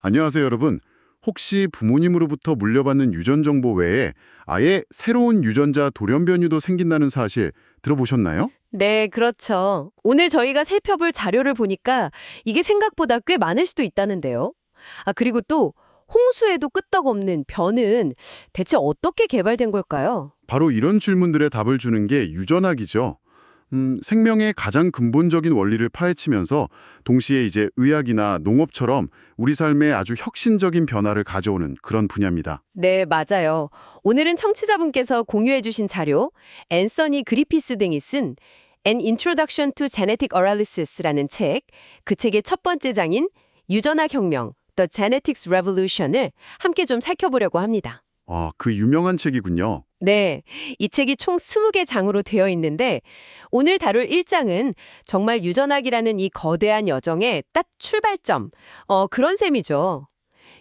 안녕하세요, 여러분. 혹시 부모님으로부터 물려받는 유전 정보 외에 아예 새로운 유전자 돌연변이도 생긴다는 사실 들어보셨나요? 네, 그렇죠. 오늘 저희가 살펴볼 자료를 보니까 이게 생각보다 꽤 많을 수도 있다는데요. 그리고 또 홍수에도 끄떡없는 변은 대체 어떻게 개발된 걸까요? 바로 이런 질문들의 답을 주는 게 유전학이죠. 생명의 가장 근본적인 원리를 파헤치면서 동시에 이제 의학이나 농업처럼 우리 삶에 아주 혁신적인 변화를 가져오는 그런 분야입니다. 네, 맞아요. 오늘은 청취자분께서 공유해 주신 자료, 앤서니 그리피스 등이 쓴 An Introduction to Genetic Analysis라는 책, 그 책의 첫 번째 장인 유전학 혁명, The Genetics Revolution을 함께 좀 살펴보려고 합니다. 그 유명한 책이군요. 네, 이 책이 총 20개 장으로 되어 있는데 오늘 다룰 1장은 정말 유전학이라는 이 거대한 여정의 딱 출발점, 그런 셈이죠.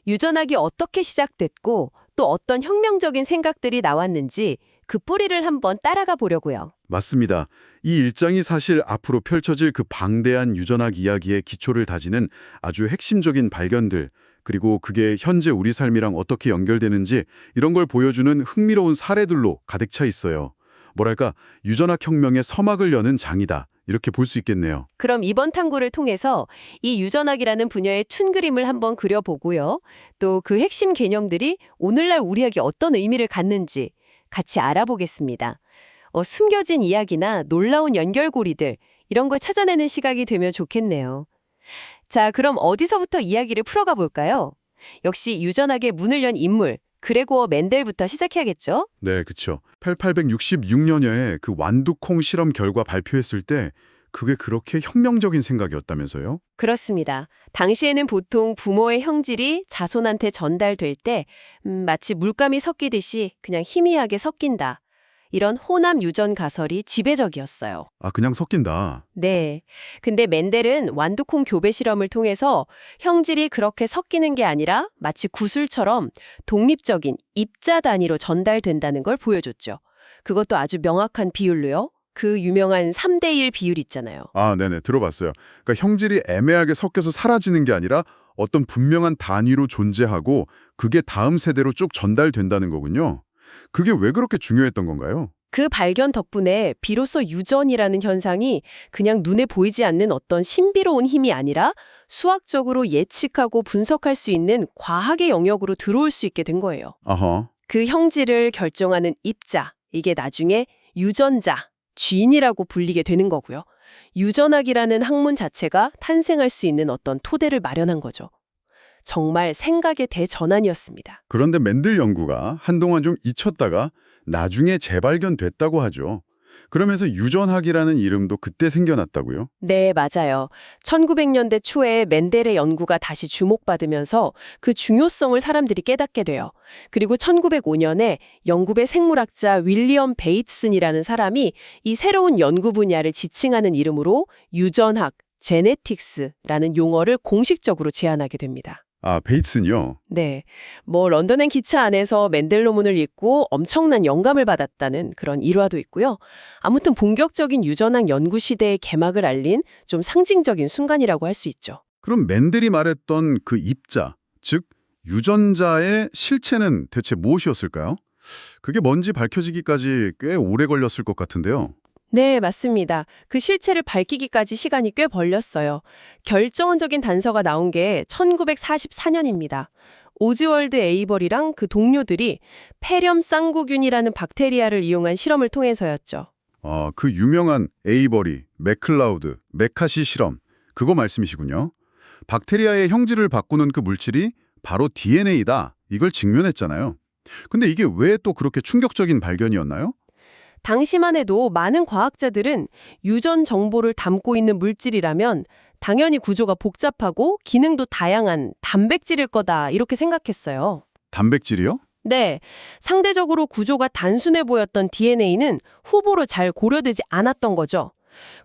유전학이 어떻게 시작됐고 또 어떤 혁명적인 생각들이 나왔는지 그 뿌리를 한번 따라가 보려고요. 맞습니다. 이 일장이 사실 앞으로 펼쳐질 그 방대한 유전학 이야기의 기초를 다지는 아주 핵심적인 발견들, 그리고 그게 현재 우리 삶이랑 어떻게 연결되는지 이런 걸 보여주는 흥미로운 사례들로 가득 차 있어요. 뭐랄까, 유전학 혁명의 서막을 여는 장이다. 이렇게 볼 수 있겠네요. 그럼 이번 탐구를 통해서 이 유전학이라는 분야의 툰 그림을 한번 그려보고요. 또 그 핵심 개념들이 오늘날 우리에게 어떤 의미를 갖는지 같이 알아보겠습니다. 숨겨진 이야기나 놀라운 연결고리들, 이런 걸 찾아내는 시각이 되면 좋겠네요. 자, 그럼 어디서부터 이야기를 풀어가 볼까요? 역시 유전학의 문을 연 인물, 그레고어 멘델부터 시작해야겠죠? 네, 그쵸. 1866년에 그 완두콩 실험 결과 발표했을 때 그게 그렇게 혁명적인 생각이었다면서요? 그렇습니다. 당시에는 보통 부모의 형질이 자손한테 전달될 때 마치 물감이 섞이듯이 그냥 희미하게 섞인다. 이런 호남 유전 가설이 지배적이었어요. 그냥 섞인다. 네. 근데 멘델은 완두콩 교배 실험을 통해서 형질이 그렇게 섞이는 게 아니라 마치 구슬처럼 독립적인 입자 단위로 전달된다는 걸 보여줬죠. 그것도 아주 명확한 비율로요. 그 유명한 3대1 비율 있잖아요. 네네, 들어봤어요. 그러니까 형질이 애매하게 섞여서 사라지는 게 아니라 어떤 분명한 단위로 존재하고 그게 다음 세대로 쭉 전달된다는 거군요. 그게 왜 그렇게 중요했던 건가요? 그 발견 덕분에 비로소 유전이라는 현상이 그냥 눈에 보이지 않는 어떤 신비로운 힘이 아니라 수학적으로 예측하고 분석할 수 있는 과학의 영역으로 들어올 수 있게 된 거예요. 아하. 그 형질을 결정하는 입자, 이게 나중에 유전자, 쥐인이라고 불리게 되는 거고요. 유전학이라는 학문 자체가 탄생할 수 있는 어떤 토대를 마련한 거죠. 정말 생각의 대전환이었습니다. 그런데 맨들 연구가 한동안 좀 잊혔다가 나중에 재발견됐다고 하죠. 그러면서 유전학이라는 이름도 그때 생겨났다고요? 네, 맞아요. 1900년대 초에 멘델의 연구가 다시 주목받으면서 그 중요성을 사람들이 깨닫게 돼요. 그리고 1905년에 영국의 생물학자 윌리엄 베이츠슨이라는 사람이 이 새로운 연구 분야를 지칭하는 이름으로 유전학, 제네틱스라는 용어를 공식적으로 제안하게 됩니다. 베이츠는요? 네. 런던 행 기차 안에서 멘델 논문을 읽고 엄청난 영감을 받았다는 그런 일화도 있고요. 아무튼 본격적인 유전학 연구 시대의 개막을 알린 좀 상징적인 순간이라고 할 수 있죠. 그럼 맨델이 말했던 그 입자, 즉 유전자의 실체는 대체 무엇이었을까요? 그게 뭔지 밝혀지기까지 꽤 오래 걸렸을 것 같은데요. 네, 맞습니다. 그 실체를 밝히기까지 시간이 꽤 걸렸어요. 결정적인 단서가 나온 게 1944년입니다. 오즈월드 에이버리랑 그 동료들이 폐렴 쌍구균이라는 박테리아를 이용한 실험을 통해서였죠. 그 유명한 에이버리, 맥클라우드, 메카시 실험, 그거 말씀이시군요. 박테리아의 형질을 바꾸는 그 물질이 바로 DNA다. 이걸 직면했잖아요. 근데 이게 왜 또 그렇게 충격적인 발견이었나요? 당시만 해도 많은 과학자들은 유전 정보를 담고 있는 물질이라면 당연히 구조가 복잡하고 기능도 다양한 단백질일 거다 이렇게 생각했어요. 단백질이요? 네, 상대적으로 구조가 단순해 보였던 DNA는 후보로 잘 고려되지 않았던 거죠.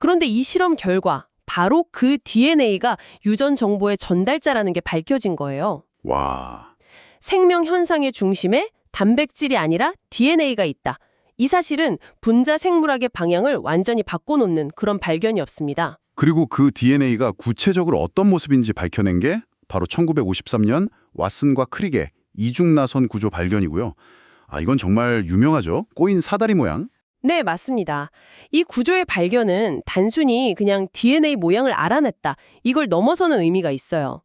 그런데 이 실험 결과 바로 그 DNA가 유전 정보의 전달자라는 게 밝혀진 거예요. 와, 생명 현상의 중심에 단백질이 아니라 DNA가 있다. 이 사실은 분자 생물학의 방향을 완전히 바꿔놓는 그런 발견이었습니다. 그리고 그 DNA가 구체적으로 어떤 모습인지 밝혀낸 게 바로 1953년 왓슨과 크릭의 이중나선 구조 발견이고요. 이건 정말 유명하죠. 꼬인 사다리 모양. 네, 맞습니다. 이 구조의 발견은 단순히 그냥 DNA 모양을 알아냈다. 이걸 넘어서는 의미가 있어요.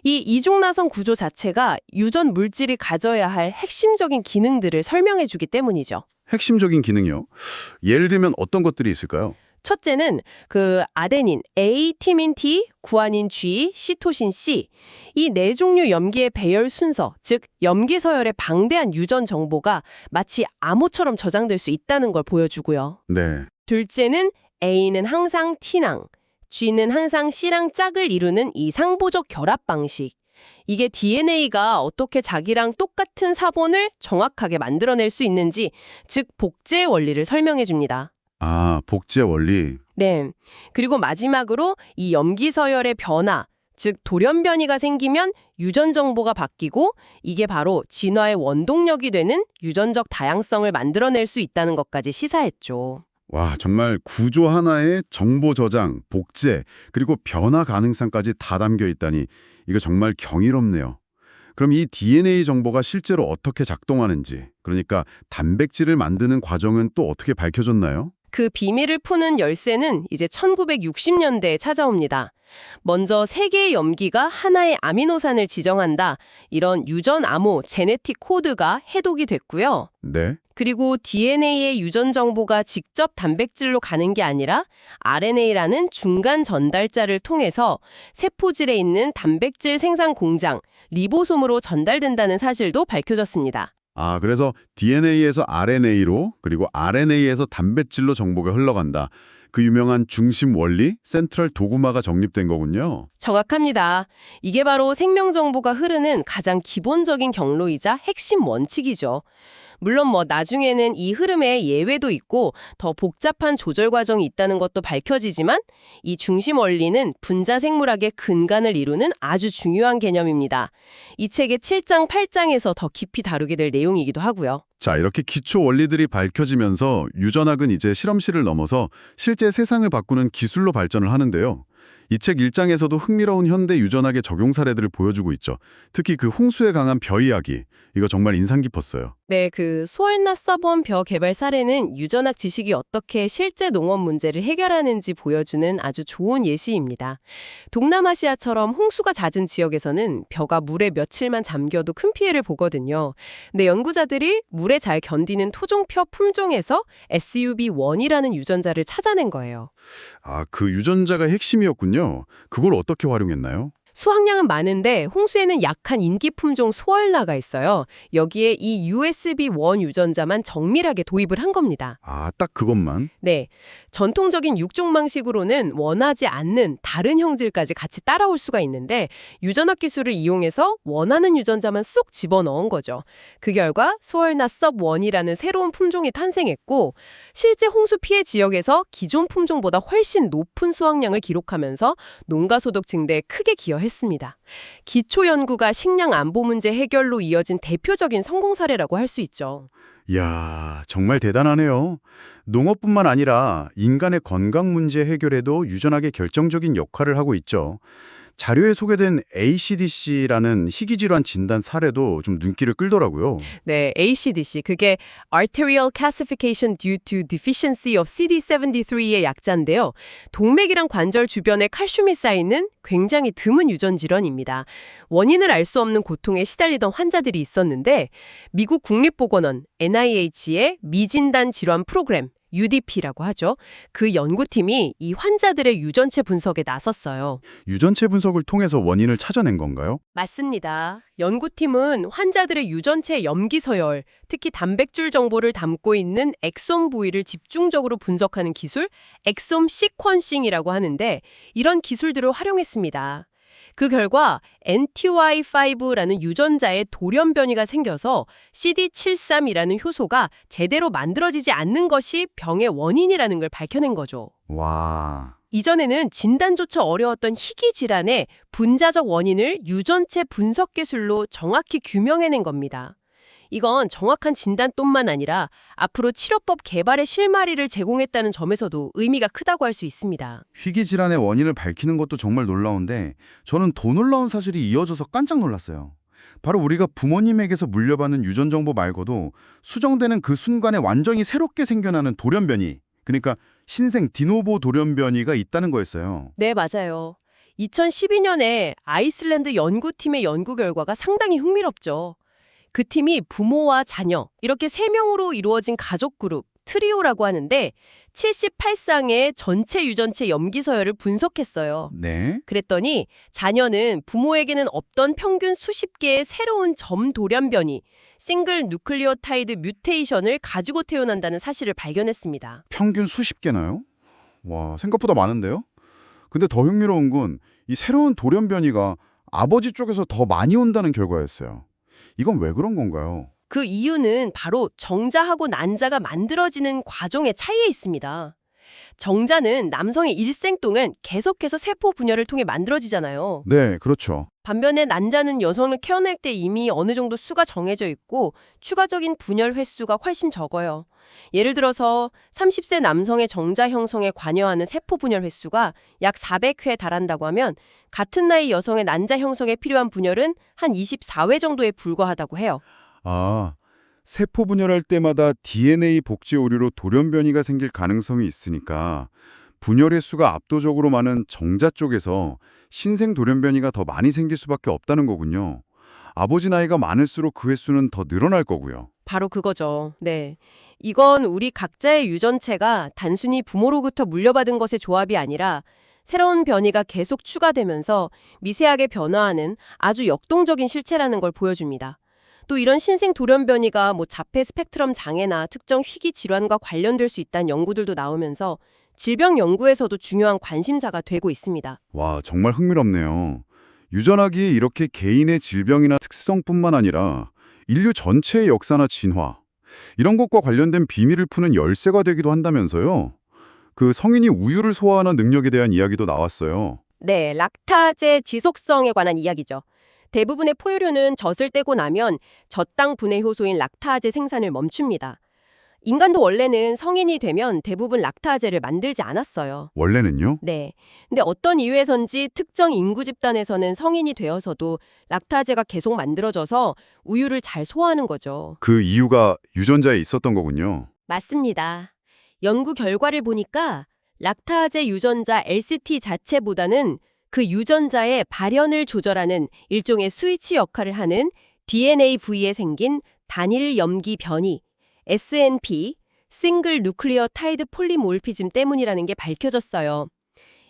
이 이중나선 구조 자체가 유전 물질이 가져야 할 핵심적인 기능들을 설명해 주기 때문이죠. 핵심적인 기능이요. 예를 들면 어떤 것들이 있을까요? 첫째는 그 아데닌, A, 티민 T, 구아닌 G, 시토신 C. 이 네 종류 염기의 배열 순서, 즉 염기 서열의 방대한 유전 정보가 마치 암호처럼 저장될 수 있다는 걸 보여주고요. 네. 둘째는 A는 항상 T랑, G는 항상 C랑 짝을 이루는 이상보적 결합 방식. 이게 DNA가 어떻게 자기랑 똑같은 사본을 정확하게 만들어낼 수 있는지, 즉 복제 원리를 설명해 줍니다. 복제 원리. 네. 그리고 마지막으로 이 염기 서열의 변화, 즉 돌연 변이가 생기면 유전 정보가 바뀌고 이게 바로 진화의 원동력이 되는 유전적 다양성을 만들어낼 수 있다는 것까지 시사했죠. 와, 정말 구조 하나에 정보 저장, 복제, 그리고 변화 가능성까지 다 담겨 있다니 이거 정말 경이롭네요. 그럼 이 DNA 정보가 실제로 어떻게 작동하는지, 그러니까 단백질을 만드는 과정은 또 어떻게 밝혀졌나요? 그 비밀을 푸는 열쇠는 이제 1960년대에 찾아옵니다. 먼저 세 개의 염기가 하나의 아미노산을 지정한다. 이런 유전 암호, 제네틱 코드가 해독이 됐고요. 네. 그리고 DNA의 유전 정보가 직접 단백질로 가는 게 아니라 RNA라는 중간 전달자를 통해서 세포질에 있는 단백질 생산 공장, 리보솜으로 전달된다는 사실도 밝혀졌습니다. 그래서 DNA에서 RNA로, 그리고 RNA에서 단백질로 정보가 흘러간다. 그 유명한 중심 원리, 센트럴 도구마가 정립된 거군요. 정확합니다. 이게 바로 생명 정보가 흐르는 가장 기본적인 경로이자 핵심 원칙이죠. 물론 나중에는 이 흐름에 예외도 있고 더 복잡한 조절 과정이 있다는 것도 밝혀지지만 이 중심 원리는 분자 생물학의 근간을 이루는 아주 중요한 개념입니다. 이 책의 7장, 8장에서 더 깊이 다루게 될 내용이기도 하고요. 자, 이렇게 기초 원리들이 밝혀지면서 유전학은 이제 실험실을 넘어서 실제 세상을 바꾸는 기술로 발전을 하는데요. 이 책 1장에서도 흥미로운 현대 유전학의 적용 사례들을 보여주고 있죠. 특히 그 홍수에 강한 벼 이야기, 이거 정말 인상 깊었어요. 네, 그 수월나사본 벼 개발 사례는 유전학 지식이 어떻게 실제 농업 문제를 해결하는지 보여주는 아주 좋은 예시입니다. 동남아시아처럼 홍수가 잦은 지역에서는 벼가 물에 며칠만 잠겨도 큰 피해를 보거든요. 근데 연구자들이 물에 잘 견디는 토종벼 품종에서 SUB1이라는 유전자를 찾아낸 거예요. 그 유전자가 핵심이었군요. 그걸 어떻게 활용했나요? 수확량은 많은데 홍수에는 약한 인기 품종 소얼나가 있어요. 여기에 이 USB1 유전자만 정밀하게 도입을 한 겁니다. 딱 그것만? 네, 전통적인 육종 방식으로는 원하지 않는 다른 형질까지 같이 따라올 수가 있는데 유전학 기술을 이용해서 원하는 유전자만 쏙 집어넣은 거죠. 그 결과 소얼나 섭1이라는 새로운 품종이 탄생했고 실제 홍수 피해 지역에서 기존 품종보다 훨씬 높은 수확량을 기록하면서 농가 소득 증대에 크게 기여했습니다. 기초 연구가 식량 안보 문제 해결로 이어진 대표적인 성공 사례라고 할 수 있죠. 이야, 정말 대단하네요. 농업뿐만 아니라 인간의 건강 문제 해결에도 유전학이 결정적인 역할을 하고 있죠. 자료에 소개된 ACDC라는 희귀질환 진단 사례도 좀 눈길을 끌더라고요. 네, ACDC. 그게 Arterial Calcification Due to Deficiency of CD73의 약자인데요. 동맥이랑 관절 주변에 칼슘이 쌓이는 굉장히 드문 유전 질환입니다. 원인을 알 수 없는 고통에 시달리던 환자들이 있었는데 미국 국립보건원 NIH의 미진단 질환 프로그램 UDP라고 하죠. 그 연구팀이 이 환자들의 유전체 분석에 나섰어요. 유전체 분석을 통해서 원인을 찾아낸 건가요? 맞습니다. 연구팀은 환자들의 유전체 염기 서열, 특히 단백질 정보를 담고 있는 엑솜 부위를 집중적으로 분석하는 기술, 엑솜 시퀀싱이라고 하는데 이런 기술들을 활용했습니다. 그 결과 NTY5라는 유전자에 돌연 변이가 생겨서 CD73이라는 효소가 제대로 만들어지지 않는 것이 병의 원인이라는 걸 밝혀낸 거죠. 와... 이전에는 진단조차 어려웠던 희귀 질환의 분자적 원인을 유전체 분석 기술로 정확히 규명해낸 겁니다. 이건 정확한 진단뿐만 아니라 앞으로 치료법 개발의 실마리를 제공했다는 점에서도 의미가 크다고 할 수 있습니다. 희귀 질환의 원인을 밝히는 것도 정말 놀라운데 저는 더 놀라운 사실이 이어져서 깜짝 놀랐어요. 바로 우리가 부모님에게서 물려받는 유전 정보 말고도 수정되는 그 순간에 완전히 새롭게 생겨나는 돌연변이, 그러니까 신생 디노보 돌연변이가 있다는 거였어요. 네, 맞아요. 2012년에 아이슬란드 연구팀의 연구 결과가 상당히 흥미롭죠. 그 팀이 부모와 자녀, 이렇게 3명으로 이루어진 가족 그룹, 트리오라고 하는데 78쌍의 전체 유전체 염기 서열을 분석했어요. 네. 그랬더니 자녀는 부모에게는 없던 평균 수십 개의 새로운 점 돌연변이, 싱글 누클리오타이드 뮤테이션을 가지고 태어난다는 사실을 발견했습니다. 평균 수십 개나요? 와, 생각보다 많은데요? 근데 더 흥미로운 건 이 새로운 돌연변이가 아버지 쪽에서 더 많이 온다는 결과였어요. 이건 왜 그런 건가요? 그 이유는 바로 정자하고 난자가 만들어지는 과정의 차이에 있습니다. 정자는 남성의 일생 동안 계속해서 세포 분열을 통해 만들어지잖아요. 네, 그렇죠. 반면에 난자는 여성을 태어날 때 이미 어느 정도 수가 정해져 있고 추가적인 분열 횟수가 훨씬 적어요. 예를 들어서 30세 남성의 정자 형성에 관여하는 세포 분열 횟수가 약 400회에 달한다고 하면 같은 나이 여성의 난자 형성에 필요한 분열은 한 24회 정도에 불과하다고 해요. 아, 세포 분열할 때마다 DNA 복제 오류로 돌연변이가 생길 가능성이 있으니까 분열 횟수가 압도적으로 많은 정자 쪽에서 신생 돌연변이가 더 많이 생길 수밖에 없다는 거군요. 아버지 나이가 많을수록 그 횟수는 더 늘어날 거고요. 바로 그거죠. 네. 이건 우리 각자의 유전체가 단순히 부모로부터 물려받은 것의 조합이 아니라 새로운 변이가 계속 추가되면서 미세하게 변화하는 아주 역동적인 실체라는 걸 보여줍니다. 또 이런 신생 돌연변이가 자폐 스펙트럼 장애나 특정 희귀 질환과 관련될 수 있다는 연구들도 나오면서 질병 연구에서도 중요한 관심사가 되고 있습니다. 와, 정말 흥미롭네요. 유전학이 이렇게 개인의 질병이나 특성뿐만 아니라 인류 전체의 역사나 진화, 이런 것과 관련된 비밀을 푸는 열쇠가 되기도 한다면서요. 그 성인이 우유를 소화하는 능력에 대한 이야기도 나왔어요. 네, 락타제 지속성에 관한 이야기죠. 대부분의 포유류는 젖을 떼고 나면 젖당 분해 효소인 락타제 생산을 멈춥니다. 인간도 원래는 성인이 되면 대부분 락타제를 만들지 않았어요. 원래는요? 네. 근데 어떤 이유에선지 특정 인구 집단에서는 성인이 되어서도 락타제가 계속 만들어져서 우유를 잘 소화하는 거죠. 그 이유가 유전자에 있었던 거군요. 맞습니다. 연구 결과를 보니까 락타제 유전자 LCT 자체보다는 그 유전자의 발현을 조절하는 일종의 스위치 역할을 하는 DNA 부위에 생긴 단일 염기 변이 SNP, 싱글 누클리오타이드 폴리몰피즘 때문이라는 게 밝혀졌어요.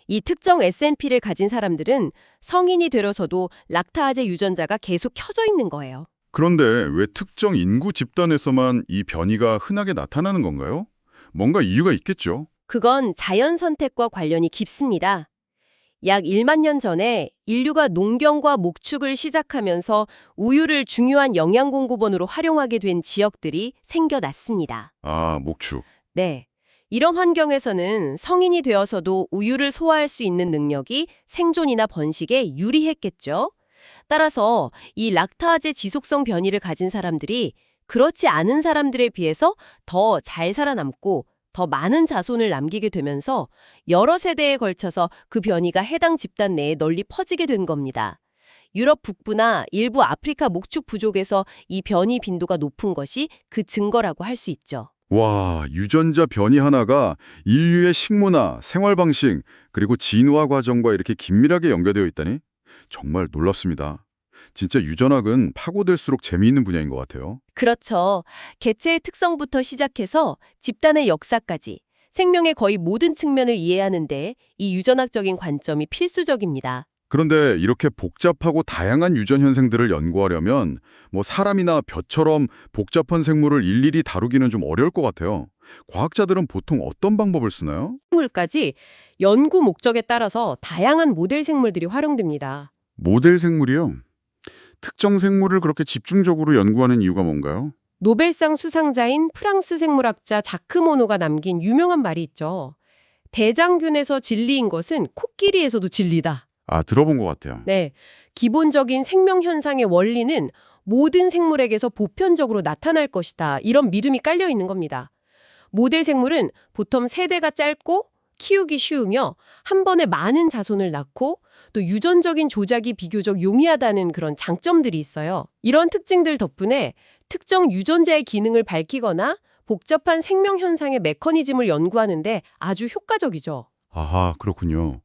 이 특정 SNP를 가진 사람들은 성인이 되려서도 락타제 유전자가 계속 켜져 있는 거예요. 그런데 왜 특정 인구 집단에서만 이 변이가 흔하게 나타나는 건가요? 뭔가 이유가 있겠죠. 그건 자연 선택과 관련이 깊습니다. 약 1만 년 전에 인류가 농경과 목축을 시작하면서 우유를 중요한 영양 공급원으로 활용하게 된 지역들이 생겨났습니다. 아, 목축. 네. 이런 환경에서는 성인이 되어서도 우유를 소화할 수 있는 능력이 생존이나 번식에 유리했겠죠. 따라서 이 락타제 지속성 변이를 가진 사람들이 그렇지 않은 사람들에 비해서 더 잘 살아남고 더 많은 자손을 남기게 되면서 여러 세대에 걸쳐서 그 변이가 해당 집단 내에 널리 퍼지게 된 겁니다. 유럽 북부나 일부 아프리카 목축 부족에서 이 변이 빈도가 높은 것이 그 증거라고 할 수 있죠. 와, 유전자 변이 하나가 인류의 식문화, 생활 방식, 그리고 진화 과정과 이렇게 긴밀하게 연결되어 있다니 정말 놀랍습니다. 진짜 유전학은 파고들수록 재미있는 분야인 것 같아요. 그렇죠. 개체의 특성부터 시작해서 집단의 역사까지 생명의 거의 모든 측면을 이해하는데 이 유전학적인 관점이 필수적입니다. 그런데 이렇게 복잡하고 다양한 유전 현상들을 연구하려면 사람이나 벼처럼 복잡한 생물을 일일이 다루기는 좀 어려울 것 같아요. 과학자들은 보통 어떤 방법을 쓰나요? 생물까지 연구 목적에 따라서 다양한 모델 생물들이 활용됩니다. 모델 생물이요? 특정 생물을 그렇게 집중적으로 연구하는 이유가 뭔가요? 노벨상 수상자인 프랑스 생물학자 자크 모노가 남긴 유명한 말이 있죠. 대장균에서 진리인 것은 코끼리에서도 진리다. 들어본 것 같아요. 네, 기본적인 생명 현상의 원리는 모든 생물에게서 보편적으로 나타날 것이다. 이런 믿음이 깔려 있는 겁니다. 모델 생물은 보통 세대가 짧고 키우기 쉬우며 한 번에 많은 자손을 낳고 또 유전적인 조작이 비교적 용이하다는 그런 장점들이 있어요. 이런 특징들 덕분에 특정 유전자의 기능을 밝히거나 복잡한 생명 현상의 메커니즘을 연구하는데 아주 효과적이죠. 아하, 그렇군요.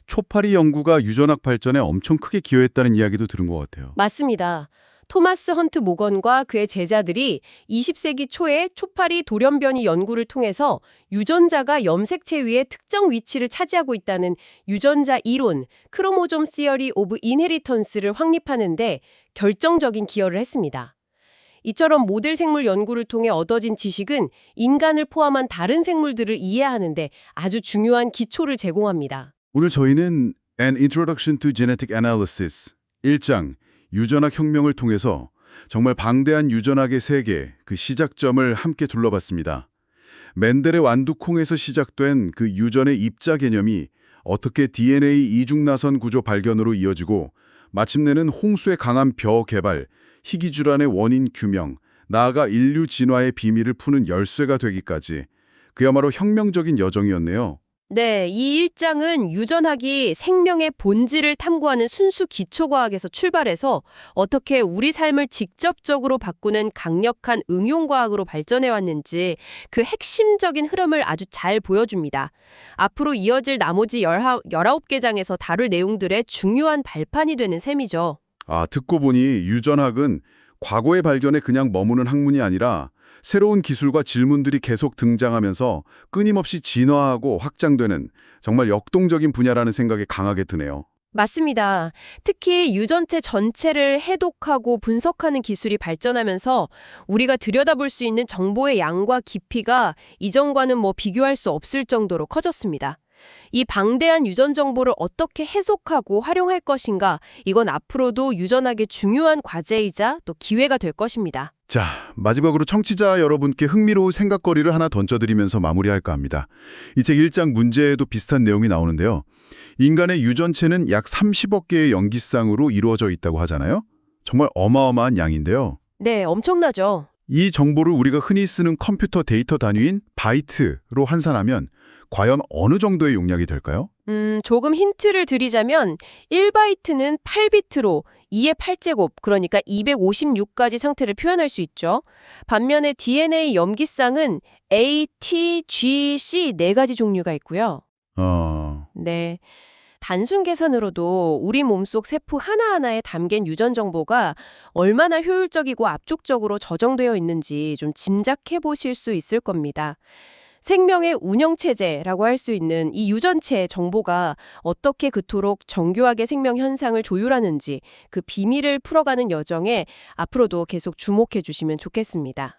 초파리 연구가 유전학 발전에 엄청 크게 기여했다는 이야기도 들은 것 같아요. 맞습니다. 토마스 헌트 모건과 그의 제자들이 20세기 초에 초파리 돌연변이 연구를 통해서 유전자가 염색체 위에 특정 위치를 차지하고 있다는 유전자 이론, 크로모좀 시어리 오브 인헤리턴스를 확립하는 데 결정적인 기여를 했습니다. 이처럼 모델 생물 연구를 통해 얻어진 지식은 인간을 포함한 다른 생물들을 이해하는 데 아주 중요한 기초를 제공합니다. 오늘 저희는 An Introduction to Genetic Analysis 1장 유전학 혁명을 통해서 정말 방대한 유전학의 세계, 그 시작점을 함께 둘러봤습니다. 멘델의 완두콩에서 시작된 그 유전의 입자 개념이 어떻게 DNA 이중나선 구조 발견으로 이어지고 마침내는 홍수의 강한 벼 개발, 희귀질환의 원인 규명, 나아가 인류 진화의 비밀을 푸는 열쇠가 되기까지 그야말로 혁명적인 여정이었네요. 네, 이 일장은 유전학이 생명의 본질을 탐구하는 순수 기초과학에서 출발해서 어떻게 우리 삶을 직접적으로 바꾸는 강력한 응용과학으로 발전해왔는지 그 핵심적인 흐름을 아주 잘 보여줍니다. 앞으로 이어질 나머지 19개 장에서 다룰 내용들의 중요한 발판이 되는 셈이죠. 듣고 보니 유전학은 과거의 발견에 그냥 머무는 학문이 아니라 새로운 기술과 질문들이 계속 등장하면서 끊임없이 진화하고 확장되는 정말 역동적인 분야라는 생각이 강하게 드네요. 맞습니다. 특히 유전체 전체를 해독하고 분석하는 기술이 발전하면서 우리가 들여다볼 수 있는 정보의 양과 깊이가 이전과는 비교할 수 없을 정도로 커졌습니다. 이 방대한 유전 정보를 어떻게 해석하고 활용할 것인가, 이건 앞으로도 유전학의 중요한 과제이자 또 기회가 될 것입니다. 자, 마지막으로 청취자 여러분께 흥미로운 생각거리를 하나 던져드리면서 마무리할까 합니다. 이 책 1장 문제에도 비슷한 내용이 나오는데요. 인간의 유전체는 약 30억 개의 염기쌍으로 이루어져 있다고 하잖아요. 정말 어마어마한 양인데요. 네, 엄청나죠. 이 정보를 우리가 흔히 쓰는 컴퓨터 데이터 단위인 바이트로 환산하면 과연 어느 정도의 용량이 될까요? 조금 힌트를 드리자면 1바이트는 8비트로 2의 8제곱, 그러니까 256가지 상태를 표현할 수 있죠. 반면에 DNA 염기쌍은 A, T, G, C 4가지 종류가 있고요. 네. 단순 계산으로도 우리 몸속 세포 하나하나에 담긴 유전 정보가 얼마나 효율적이고 압축적으로 저장되어 있는지 좀 짐작해 보실 수 있을 겁니다. 생명의 운영체제라고 할 수 있는 이 유전체 정보가 어떻게 그토록 정교하게 생명 현상을 조율하는지 그 비밀을 풀어가는 여정에 앞으로도 계속 주목해 주시면 좋겠습니다.